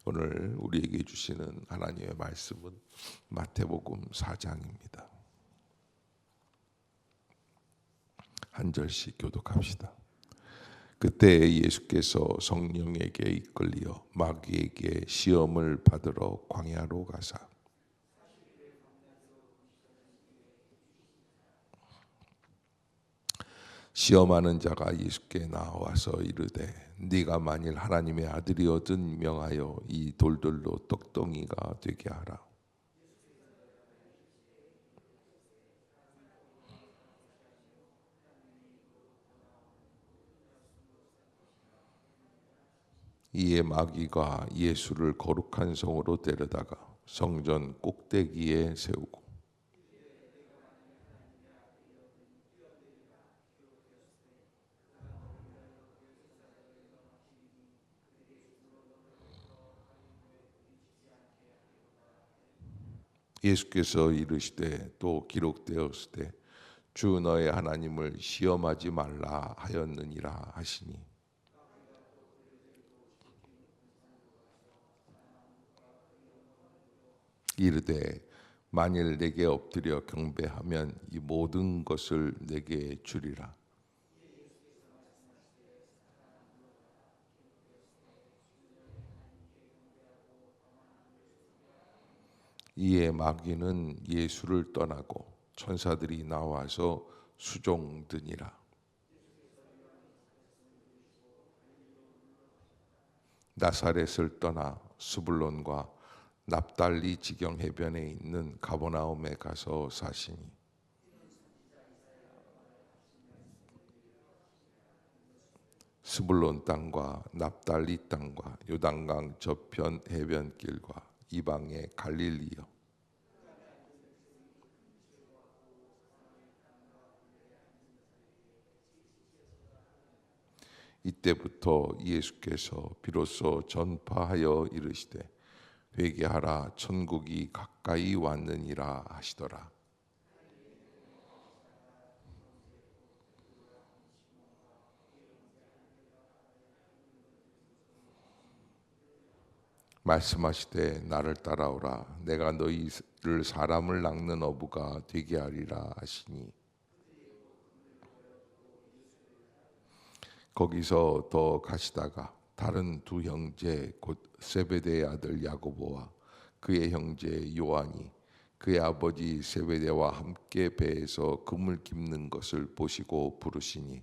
오늘 우리에게 주시는 하나님의 말씀은 마태복음 4장입니다. 한 절씩 교독합시다. 그때 예수께서 성령에게 이끌리어 마귀에게 시험을 받으러 광야로 가사 시험하는 자가 예수께 나와서 이르되 네가 만일 하나님의 아들이거든 명하여 이 돌들로 떡덩이가 되게 하라. 이에 마귀가 예수를 거룩한 성으로 데려다가 성전 꼭대기에 세우고 예수께서 이르시되 또 기록되었으되 주 너의 하나님을 시험하지 말라 하였느니라 하시니 이르되 만일 내게 엎드려 경배하면 이 모든 것을 내게 주리라. 이에 마귀는 예수를 떠나고 천사들이 나와서 수종드니라. 나사렛을 떠나 스불론과 납달리 지경 해변에 있는 가버나움에 가서 사시니 스불론 땅과 납달리 땅과 요단강 저편 해변길과 이방의 갈릴리요 이때부터 예수께서 비로소 전파하여 이르시되 회개하라 천국이 가까이 왔느니라 하시더라. 말씀하시되 나를 따라오라 내가 너희를 사람을 낚는 어부가 되게 하리라 하시니 거기서 더 가시다가 다른 두 형제 곧 세베대의 아들 야고보와 그의 형제 요한이 그의 아버지 세베대와 함께 배에서 금을 깁는 것을 보시고 부르시니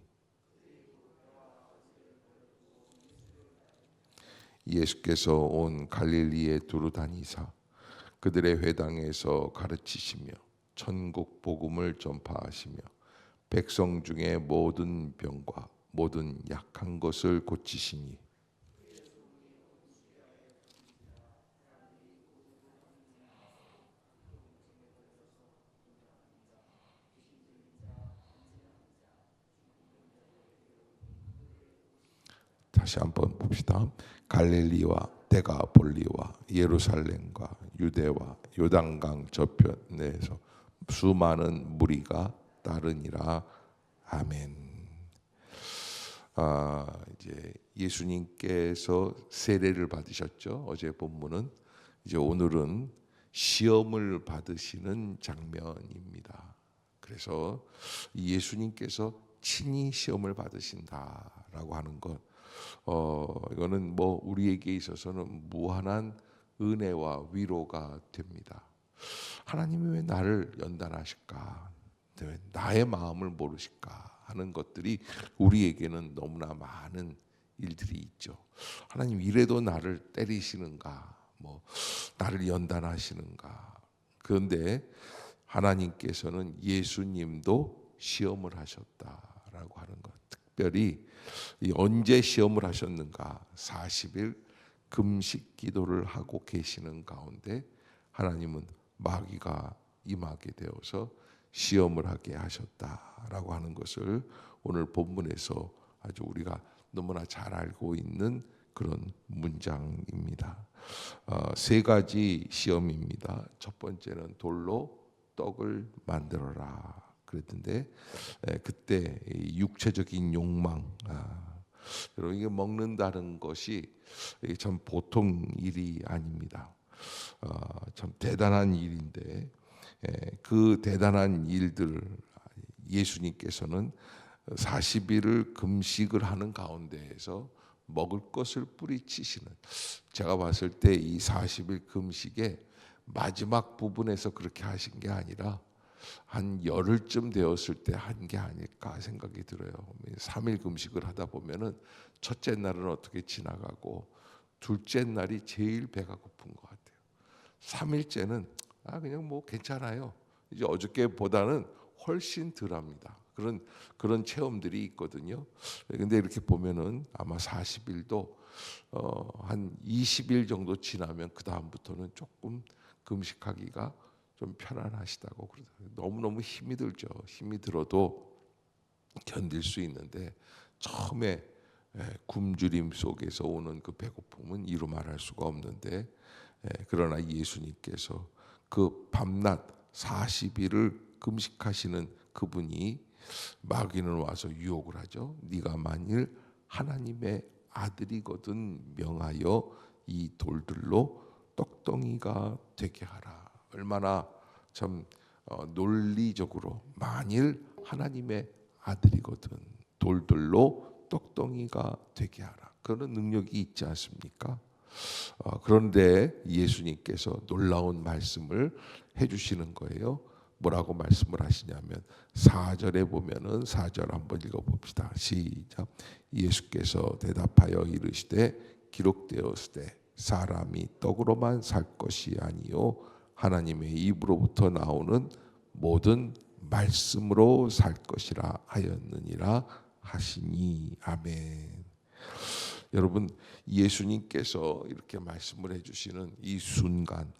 예수께서 온 갈릴리에 두루 다니사 그들의 회당에서 가르치시며 천국 복음을 전파하시며 백성 중에 모든 병과 모든 약한 것을 고치시니 다시 한번 봅시다. 갈릴리와 데가볼리와 예루살렘과 유대와 요단강 저편에서 수많은 무리가 따르니라. 아멘. 이제 예수님께서 세례를 받으셨죠. 어제 본문은 이제 오늘은 시험을 받으시는 장면입니다. 그래서 예수님께서 친히 시험을 받으신다라고 하는 것, 이거는 뭐 우리에게 있어서는 무한한 은혜와 위로가 됩니다. 하나님이 왜 나를 연단하실까? 왜 나의 마음을 모르실까? 하는 것들이 우리에게는 너무나 많은 일들이 있죠. 하나님 이래도 나를 때리시는가? 뭐 나를 연단하시는가? 그런데 하나님께서는 예수님도 시험을 하셨다라고 하는 것. 특별히 언제 시험을 하셨는가? 40일 금식 기도를 하고 계시는 가운데 하나님은 마귀가 임하게 되어서 시험을 하게 하셨다라고 하는 것을 오늘 본문에서 아주 우리가 너무나 잘 알고 있는 그런 문장입니다. 세 가지 시험입니다. 첫 번째는 돌로 떡을 만들어라 그랬는데 그때 육체적인 욕망, 여러분, 이게 먹는다는 것이 이게 참 보통 일이 아닙니다. 참 대단한 일인데, 그 대단한 일들 예수님께서는 40일을 금식을 하는 가운데에서 먹을 것을 뿌리치시는, 제가 봤을 때 이 40일 금식의 마지막 부분에서 그렇게 하신 게 아니라 한 열흘쯤 되었을 때 한 게 아닐까 생각이 들어요. 3일 금식을 하다 보면은 첫째 날은 어떻게 지나가고 둘째 날이 제일 배가 고픈 것 같아요. 3일째는 그냥 뭐 괜찮아요. 이제 어저께보다는 훨씬 덜합니다. 그런 체험들이 있거든요. 근데 이렇게 보면은 아마 40일도 한 20일 정도 지나면 그 다음부터는 조금 금식하기가 좀 편안하시다고 그러더라고요. 너무너무 힘이 들죠. 힘이 들어도 견딜 수 있는데 처음에 굶주림 속에서 오는 그 배고픔은 이루 말할 수가 없는데, 그러나 예수님께서 그 밤낮 40일을 금식하시는 그분이 마귀는 와서 유혹을 하죠. 네가 만일 하나님의 아들이거든 명하여 이 돌들로 떡덩이가 되게 하라. 얼마나 참 논리적으로 만일 하나님의 아들이거든 돌들로 떡덩이가 되게 하라. 그런 능력이 있지 않습니까? 그런데 예수님께서 놀라운 말씀을 해주시는 거예요. 뭐라고 말씀을 하시냐면 4절에 보면은 4절 한번 읽어봅시다. 시작. 예수께서 대답하여 이르시되 기록되었으되 사람이 떡으로만 살 것이 아니요 하나님의 입으로부터 나오는 모든 말씀으로 살 것이라 하였느니라 하시니. 아멘. 여러분, 예수님께서 이렇게 말씀을 해주시는 이 순간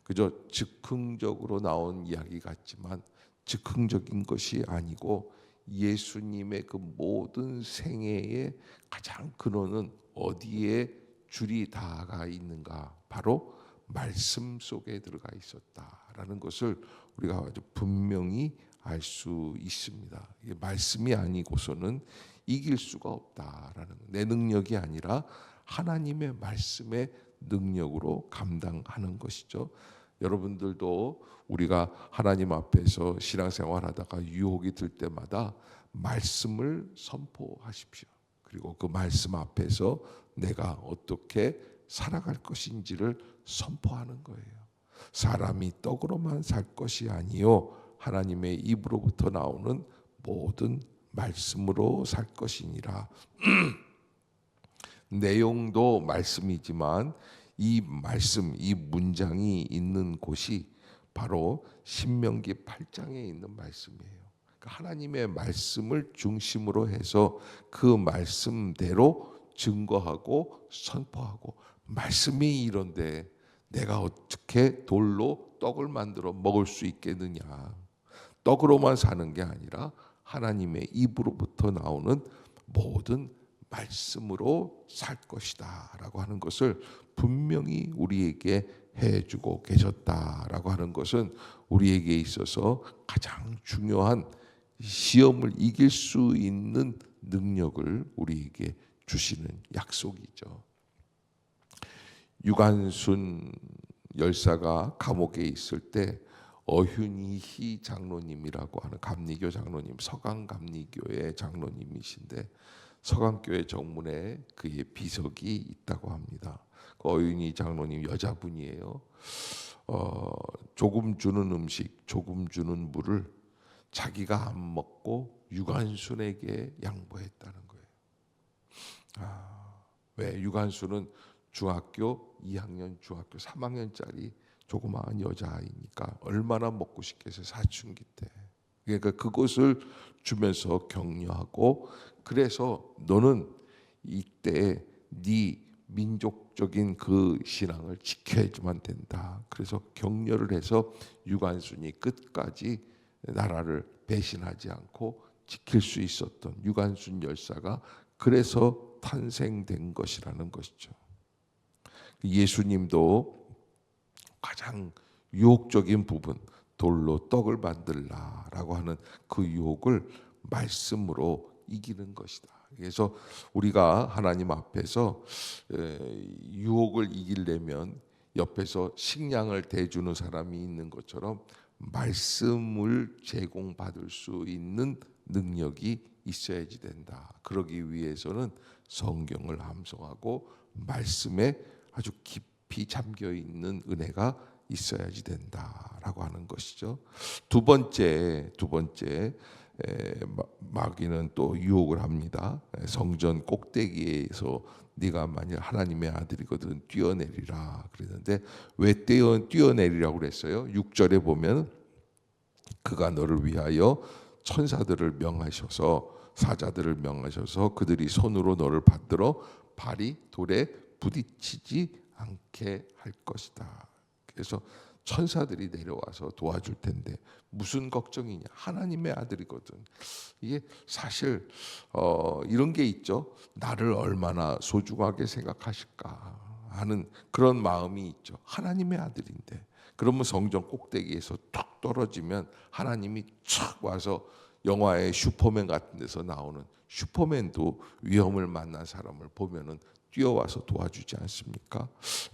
그저 즉흥적으로 나온 이야기 같지만 즉흥적인 것이 아니고 예수님의 그 모든 생애의 가장 근원은 어디에 줄이 다가 있는가? 바로 말씀 속에 들어가 있었다라는 것을 우리가 아주 분명히 알 수 있습니다. 이게 말씀이 아니고서는 이길 수가 없다라는, 내 능력이 아니라 하나님의 말씀의 능력으로 감당하는 것이죠. 여러분들도 우리가 하나님 앞에서 신앙생활하다가 유혹이 들 때마다 말씀을 선포하십시오. 그리고 그 말씀 앞에서 내가 어떻게 살아갈 것인지를 선포하는 거예요. 사람이 떡으로만 살 것이 아니요 하나님의 입으로부터 나오는 모든 말씀으로 살 것이니라. 내용도 말씀이지만 이 말씀, 이 문장이 있는 곳이 바로 신명기 8장에 있는 말씀이에요. 하나님의 말씀을 중심으로 해서 그 말씀대로 증거하고 선포하고, 말씀이 이런데 내가 어떻게 돌로 떡을 만들어 먹을 수 있겠느냐. 떡으로만 사는 게 아니라 하나님의 입으로부터 나오는 모든 말씀으로 살 것이다 라고 하는 것을 분명히 우리에게 해주고 계셨다라고 하는 것은 우리에게 있어서 가장 중요한 시험을 이길 수 있는 능력을 우리에게 주시는 약속이죠. 유관순 열사가 감옥에 있을 때 어윤희 장로님이라고 하는 감리교 장로님, 서강감리교의 장로님이신데 서강교회 정문에 그의 비석이 있다고 합니다. 그 어윤희 장로님 여자분이에요. 조금 주는 음식, 조금 주는 물을 자기가 안 먹고 유관순에게 양보했다는 거예요. 왜? 유관순은 중학교 2학년, 중학교 3학년짜리 조그마한 여자아이니까 얼마나 먹고 싶겠어요. 사춘기 때. 그러니까 그것을 주면서 격려하고, 그래서 너는 이때 네 민족적인 그 신앙을 지켜야지만 된다. 그래서 격려를 해서 유관순이 끝까지 나라를 배신하지 않고 지킬 수 있었던 유관순 열사가 그래서 탄생된 것이라는 것이죠. 예수님도 가장 유혹적인 부분, 돌로 떡을 만들라라고 하는 그 유혹을 말씀으로 이기는 것이다. 그래서 우리가 하나님 앞에서 유혹을 이기려면 옆에서 식량을 대주는 사람이 있는 것처럼 말씀을 제공받을 수 있는 능력이 있어야지 된다. 그러기 위해서는 성경을 암송하고 말씀에 아주 깊이 잠겨 있는 은혜가 있어야지 된다라고 하는 것이죠. 두 번째 마귀는 또 유혹을 합니다. 성전 꼭대기에서 네가 만일 하나님의 아들이거든 뛰어내리라 그랬는데 왜 뛰어내리라고 그랬어요? 6절에 보면 그가 너를 위하여 천사들을 명하셔서 사자들을 명하셔서 그들이 손으로 너를 받들어 발이 돌에 부딪히지 않게 할 것이다. 그래서 천사들이 내려와서 도와줄 텐데 무슨 걱정이냐? 하나님의 아들이거든. 이게 사실 이런 게 있죠. 나를 얼마나 소중하게 생각하실까 하는 그런 마음이 있죠. 하나님의 아들인데. 그러면 성전 꼭대기에서 툭 떨어지면 하나님이 촥 와서 영화의 슈퍼맨 같은 데서 나오는 슈퍼맨도 위험을 만난 사람을 보면은 뛰어와서 도와주지 않습니까?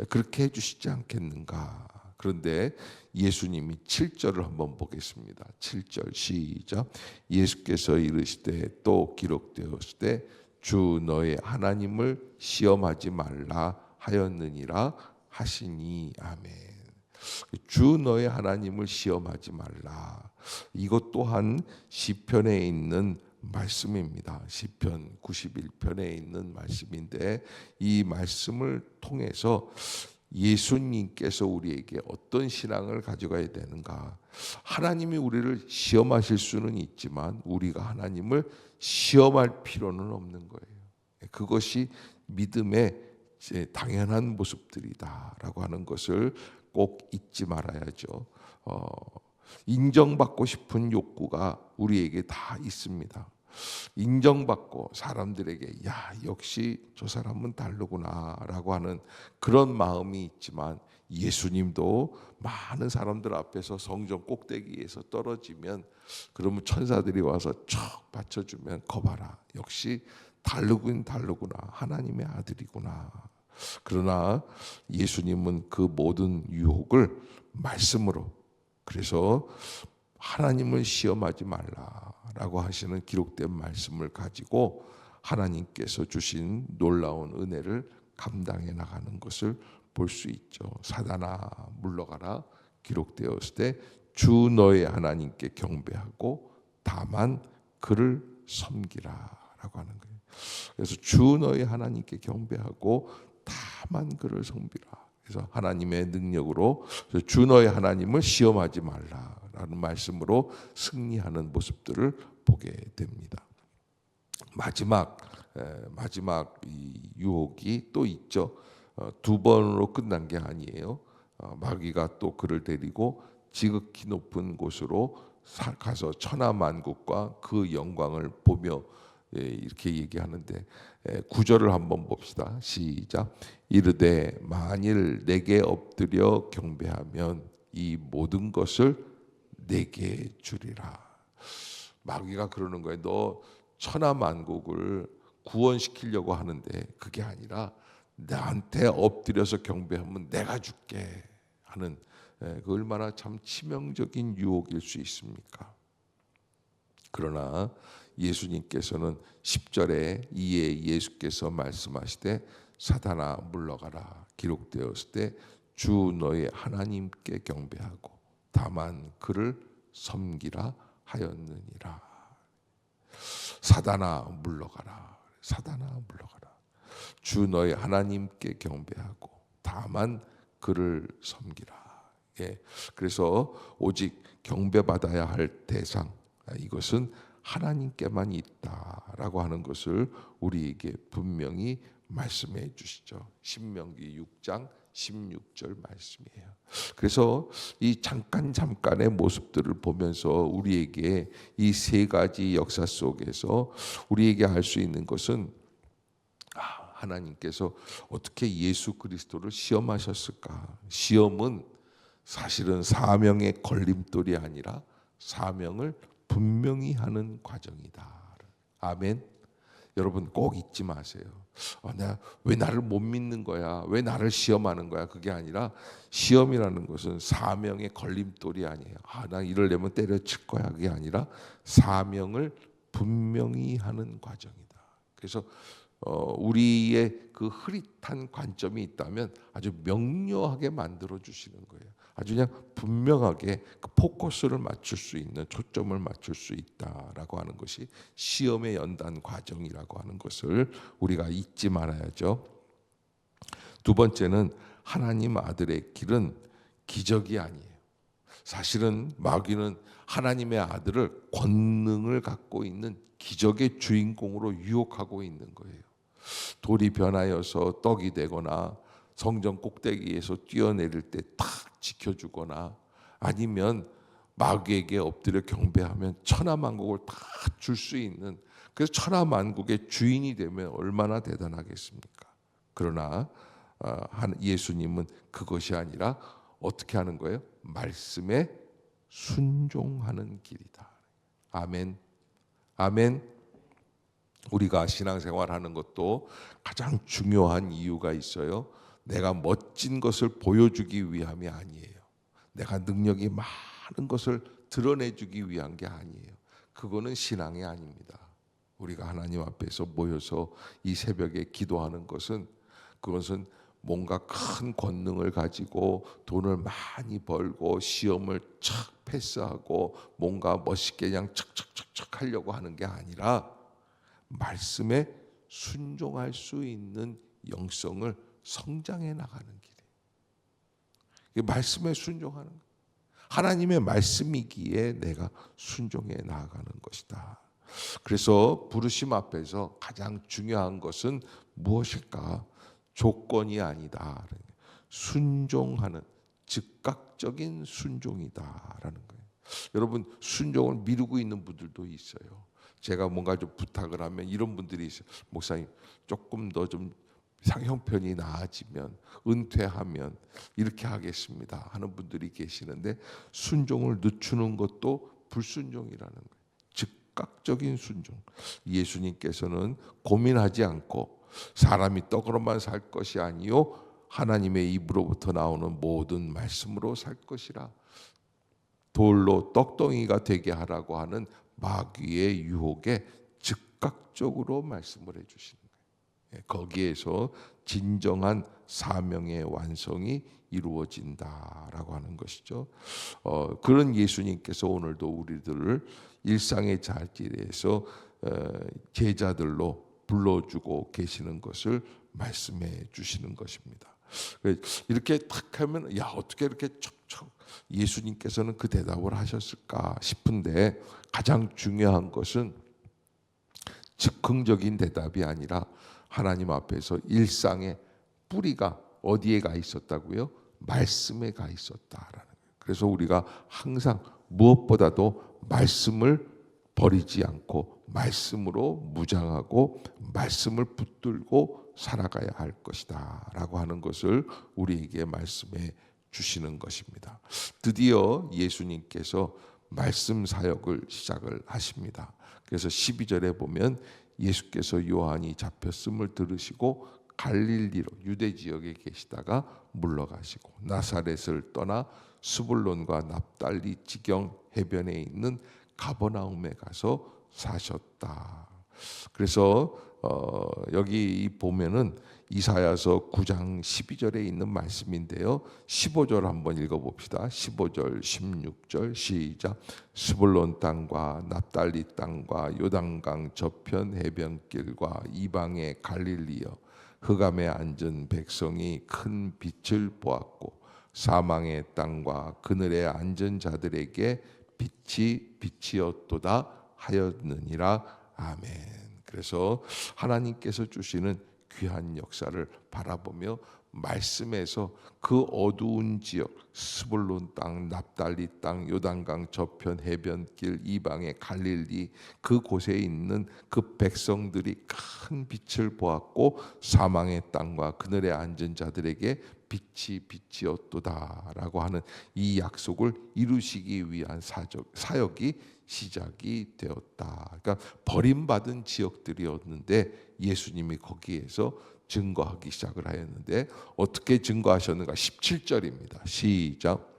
그렇게 해주시지 않겠는가? 그런데 예수님이 7절을 한번 보겠습니다. 7절 시작. 예수께서 이르시되 또 기록되었을 때 주 너의 하나님을 시험하지 말라 하였느니라 하시니 아멘. 주 너의 하나님을 시험하지 말라. 이것 또한 시편에 있는 말씀입니다. 시편 91편에 있는 말씀인데 이 말씀을 통해서 예수님께서 우리에게 어떤 신앙을 가져가야 되는가? 하나님이 우리를 시험하실 수는 있지만 우리가 하나님을 시험할 필요는 없는 거예요. 그것이 믿음의 당연한 모습들이다라고 하는 것을 꼭 잊지 말아야죠. 인정받고 싶은 욕구가 우리에게 다 있습니다. 인정받고 사람들에게 야 역시 저 사람은 다르구나라고 하는 그런 마음이 있지만 예수님도 많은 사람들 앞에서 성전 꼭대기에서 떨어지면 그러면 천사들이 와서 척 받쳐주면 거봐라 역시 다르구나 하나님의 아들이구나. 그러나 예수님은 그 모든 유혹을 말씀으로 그래서 하나님을 시험하지 말라라고 하시는 기록된 말씀을 가지고 하나님께서 주신 놀라운 은혜를 감당해 나가는 것을 볼 수 있죠. 사단아 물러가라 기록되었을 때 주 너의 하나님께 경배하고 다만 그를 섬기라라고 하는 거예요. 그래서 주 너의 하나님께 경배하고 다만 그를 섬기라. 그래서 하나님의 능력으로 주 너의 하나님을 시험하지 말라라는 말씀으로 승리하는 모습들을 보게 됩니다. 마지막 이 유혹이 또 있죠. 두 번으로 끝난 게 아니에요. 마귀가 또 그를 데리고 지극히 높은 곳으로 가서 천하만국과 그 영광을 보며 이렇게 얘기하는데 9절을 한번 봅시다. 시작. 이르되 만일 내게 엎드려 경배하면 이 모든 것을 내게 주리라. 마귀가 그러는 거예요. 너 천하만국을 구원시키려고 하는데 그게 아니라 나한테 엎드려서 경배하면 내가 줄게 하는 그 얼마나 참 치명적인 유혹일 수 있습니까? 그러나 예수님께서는 10절에 이에 예수께서 말씀하시되 사단아 물러가라 기록되었을 때 주 너의 하나님께 경배하고 다만 그를 섬기라 하였느니라. 사단아 물러가라. 주 너의 하나님께 경배하고 다만 그를 섬기라. 그래서 오직 경배받아야 할 대상 이것은 하나님께만 있다라고 하는 것을 우리에게 분명히 말씀해 주시죠. 신명기 6장 16절 말씀이에요. 그래서 이 잠깐의 모습들을 보면서 우리에게 이 세 가지 역사 속에서 우리에게 알 수 있는 것은 하나님께서 어떻게 예수 그리스도를 시험하셨을까? 시험은 사실은 사명의 걸림돌이 아니라 사명을 분명히 하는 과정이다. 아멘. 여러분 꼭 잊지 마세요. 내가 왜 나를 못 믿는 거야? 왜 나를 시험하는 거야? 그게 아니라 시험이라는 것은 사명의 걸림돌이 아니에요. 나 이러려면 때려칠 거야. 그게 아니라 사명을 분명히 하는 과정이다. 그래서 우리의 그 흐릿한 관점이 있다면 아주 명료하게 만들어 주시는 거예요. 아주 그냥 분명하게 그 포커스를 맞출 수 있는, 초점을 맞출 수 있다라고 하는 것이 시험의 연단 과정이라고 하는 것을 우리가 잊지 말아야죠. 두 번째는 하나님 아들의 길은 기적이 아니에요. 사실은 마귀는 하나님의 아들을 권능을 갖고 있는 기적의 주인공으로 유혹하고 있는 거예요. 돌이 변하여서 떡이 되거나 성전 꼭대기에서 뛰어내릴 때 탁 지켜주거나 아니면 마귀에게 엎드려 경배하면 천하만국을 다 줄 수 있는, 그래서 천하만국의 주인이 되면 얼마나 대단하겠습니까? 그러나 예수님은 그것이 아니라 어떻게 하는 거예요? 말씀에 순종하는 길이다. 아멘. 아멘. 우리가 신앙생활하는 것도 가장 중요한 이유가 있어요. 내가 멋진 것을 보여주기 위함이 아니에요. 내가 능력이 많은 것을 드러내주기 위한 게 아니에요. 그거는 신앙이 아닙니다. 우리가 하나님 앞에서 모여서 이 새벽에 기도하는 것은, 그것은 뭔가 큰 권능을 가지고 돈을 많이 벌고 시험을 착 패스하고 뭔가 멋있게 그냥 척척척척 하려고 하는 게 아니라 말씀에 순종할 수 있는 영성을 성장해 나가는 길이에요. 말씀에 순종하는 거예요. 하나님의 말씀이기에 내가 순종해 나아가는 것이다. 그래서 부르심 앞에서 가장 중요한 것은 무엇일까? 조건이 아니다. 순종하는 즉각적인 순종이다라는 거예요. 여러분, 순종을 미루고 있는 분들도 있어요. 제가 뭔가 좀 부탁을 하면 이런 분들이 있어요. 목사님, 조금 더 좀 형편이 나아지면, 은퇴하면 이렇게 하겠습니다 하는 분들이 계시는데, 순종을 늦추는 것도 불순종이라는 거예요. 즉각적인 순종. 예수님께서는 고민하지 않고 사람이 떡으로만 살 것이 아니요 하나님의 입으로부터 나오는 모든 말씀으로 살 것이라, 돌로 떡덩이가 되게 하라고 하는 마귀의 유혹에 즉각적으로 말씀을 해주시는 거예요. 거기에서 진정한 사명의 완성이 이루어진다라고 하는 것이죠. 그런 예수님께서 오늘도 우리들을 일상의 자리에서 제자들로 불러주고 계시는 것을 말씀해 주시는 것입니다. 이렇게 탁 하면 어떻게 이렇게 척척 예수님께서는 그 대답을 하셨을까 싶은데, 가장 중요한 것은 즉흥적인 대답이 아니라 하나님 앞에서 일상의 뿌리가 어디에 가 있었다고요? 말씀에 가 있었다라는 거예요. 그래서 우리가 항상 무엇보다도 말씀을 버리지 않고 말씀으로 무장하고 말씀을 붙들고 살아가야 할 것이다 라고 하는 것을 우리에게 말씀해 주시는 것입니다. 드디어 예수님께서 말씀 사역을 시작을 하십니다. 그래서 12절에 보면 예수께서 요한이 잡혔음을 들으시고 갈릴리로, 유대 지역에 계시다가 물러가시고 나사렛을 떠나 스불론과 납달리 지경 해변에 있는 가버나움에 가서 사셨다. 그래서 여기 보면은 이사야서 9장 12절에 있는 말씀인데요. 15절 한번 읽어봅시다. 15절 16절 시작. 스불론 땅과 납달리 땅과 요단강 저편 해변길과 이방의 갈릴리여, 흑암에 앉은 백성이 큰 빛을 보았고 사망의 땅과 그늘에 앉은 자들에게 빛이 빛이었도다 하였느니라. 아멘. 그래서 하나님께서 주시는 귀한 역사를 바라보며 말씀에서 그 어두운 지역, 스불론 땅, 납달리 땅, 요단강 저편 해변길 이방의 갈릴리, 그곳에 있는 그 백성들이 큰 빛을 보았고 사망의 땅과 그늘에 앉은 자들에게 빛이 빛이었도다라고 하는 이 약속을 이루시기 위한 사역이 시작이 되었다. 그러니까 버림받은 지역들이었는데 예수님이 거기에서 증거하기 시작을 하였는데 어떻게 증거하셨는가? 17절입니다. 시작.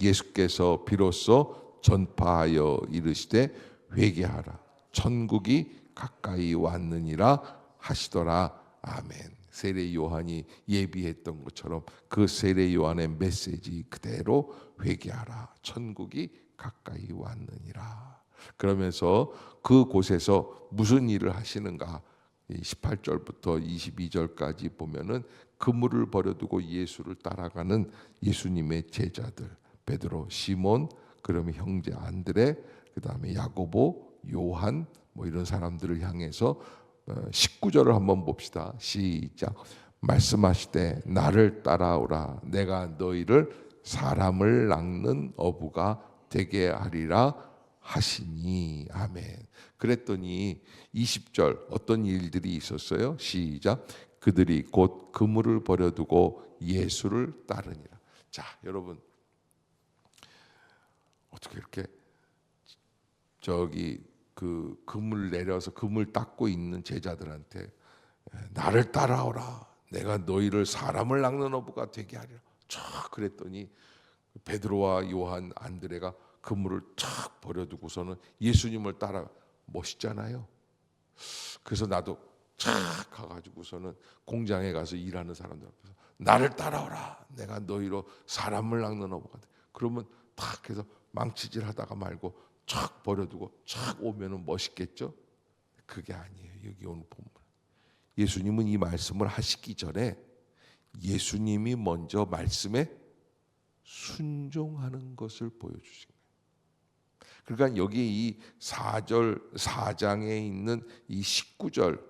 예수께서 비로소 전파하여 이르시되 회개하라 천국이 가까이 왔느니라 하시더라. 아멘. 세례 요한이 예비했던 것처럼 그 세례 요한의 메시지 그대로 회개하라 천국이 가까이 왔느니라. 그러면서 그곳에서 무슨 일을 하시는가? 18절부터 22절까지 보면은 그물을 버려두고 예수를 따라가는 예수님의 제자들 베드로, 시몬, 그러면 형제 안드레, 그 다음에 야고보, 요한 뭐 이런 사람들을 향해서 19절을 한번 봅시다. 시작. 말씀하시되 나를 따라오라 내가 너희를 사람을 낚는 어부가 되게 하리라 하시니. 아멘. 그랬더니 20절 어떤 일들이 있었어요? 시작. 그들이 곧 그물을 버려두고 예수를 따르니라. 자, 여러분 어떻게 이렇게 저기 그 그물 내려서 그물 닦고 있는 제자들한테 나를 따라오라 내가 너희를 사람을 낚는 어부가 되게 하리라 쫙 그랬더니 베드로와 요한 안드레가 그물을 쫙 버려두고서는 예수님을 따라. 멋있잖아요. 그래서 나도 쫙 가가지고서는 공장에 가서 일하는 사람들 앞에서 나를 따라오라 내가 너희로 사람을 낚는 어부가 돼. 그러면 탁 해서 망치질 하다가 말고 쫙 버려두고 쫙 오면은 멋있겠죠? 그게 아니에요. 여기 오늘 본문 예수님은 이 말씀을 하시기 전에 예수님이 먼저 말씀에 순종하는 것을 보여주신 거예요. 그러니까 여기 이 4장에 있는 이 19절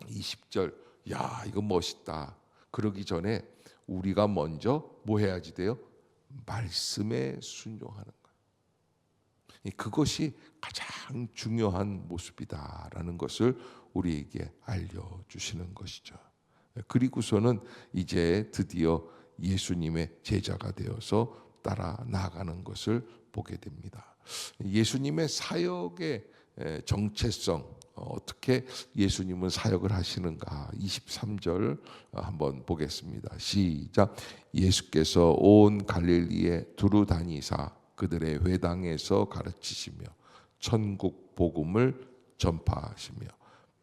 20절 야 이거 멋있다. 그러기 전에 우리가 먼저 뭐 해야지 돼요? 말씀에 순종하는 거예요. 그것이 가장 중요한 모습이다라는 것을 우리에게 알려주시는 것이죠. 그리고서는 이제 드디어 예수님의 제자가 되어서 따라 나아가는 것을 보게 됩니다. 예수님의 사역의 정체성 어떻게 예수님은 사역을 하시는가 23절 한번 보겠습니다. 시작. 예수께서 온 갈릴리에 두루 다니사 그들의 회당에서 가르치시며 천국 복음을 전파하시며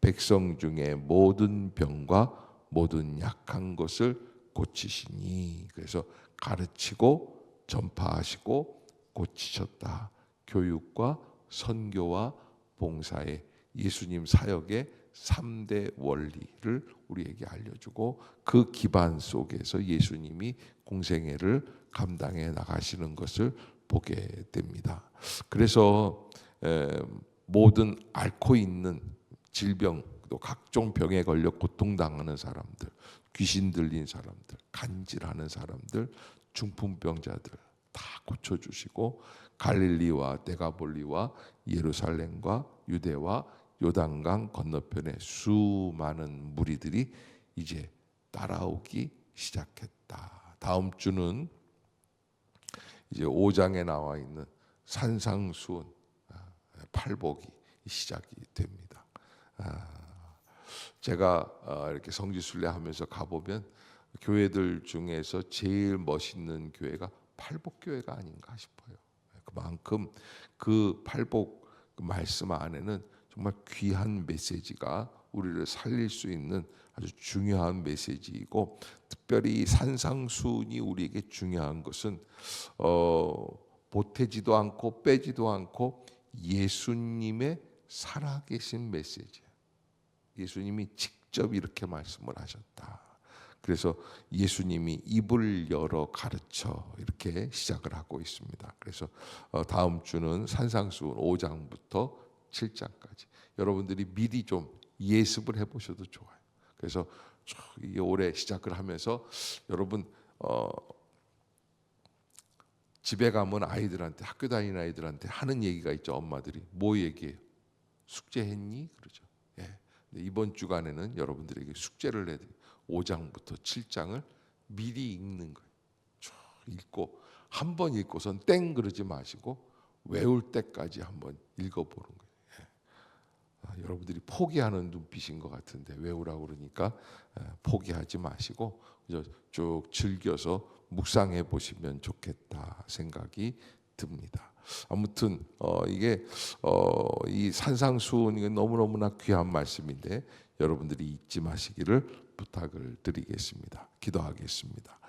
백성 중에 모든 병과 모든 약한 것을 고치시니. 그래서 가르치고 전파하시고 고치셨다. 교육과 선교와 봉사의 예수님 사역의 3대 원리를 우리에게 알려주고 그 기반 속에서 예수님이 공생애를 감당해 나가시는 것을 보게 됩니다. 그래서 모든 앓고 있는 질병 또 각종 병에 걸려 고통당하는 사람들, 귀신 들린 사람들, 간질하는 사람들, 중풍병자들 다 고쳐주시고 갈릴리와 데가볼리와 예루살렘과 유대와 요단강 건너편에 수많은 무리들이 이제 따라오기 시작했다. 다음 주는 이제 5장에 나와 있는 산상수훈 팔복이 시작이 됩니다. 제가 이렇게 성지순례하면서 가보면 교회들 중에서 제일 멋있는 교회가 팔복교회가 아닌가 싶어요. 그만큼 그 팔복 말씀 안에는 정말 귀한 메시지가 우리를 살릴 수 있는 아주 중요한 메시지이고, 특별히 산상수훈이 우리에게 중요한 것은 보태지도 않고 빼지도 않고 예수님의 살아계신 메시지예요. 예수님이 직접 이렇게 말씀을 하셨다. 그래서 예수님이 입을 열어 가르쳐 이렇게 시작을 하고 있습니다. 그래서 다음 주는 산상수훈 5장부터 7장까지 여러분들이 미리 좀 예습을 해보셔도 좋아요. 그래서 이게 올해 시작을 하면서 여러분 집에 가면 아이들한테, 학교 다니는 아이들한테 하는 얘기가 있죠. 엄마들이 뭐 얘기해요? 숙제했니? 그러죠. 예. 이번 주간에는 여러분들에게 숙제를 해드려요. 5장부터 7장을 미리 읽는 거예요. 쭉 읽고 한 번 읽고선 땡 그러지 마시고 외울 때까지 한번 읽어보는 거예요. 여러분들이 포기하는 눈빛인 것 같은데 외우라고 그러니까 포기하지 마시고 쭉 즐겨서 묵상해 보시면 좋겠다 생각이 듭니다. 아무튼 이게 이 산상수훈 이건 너무너무나 귀한 말씀인데 여러분들이 잊지 마시기를 부탁을 드리겠습니다. 기도하겠습니다.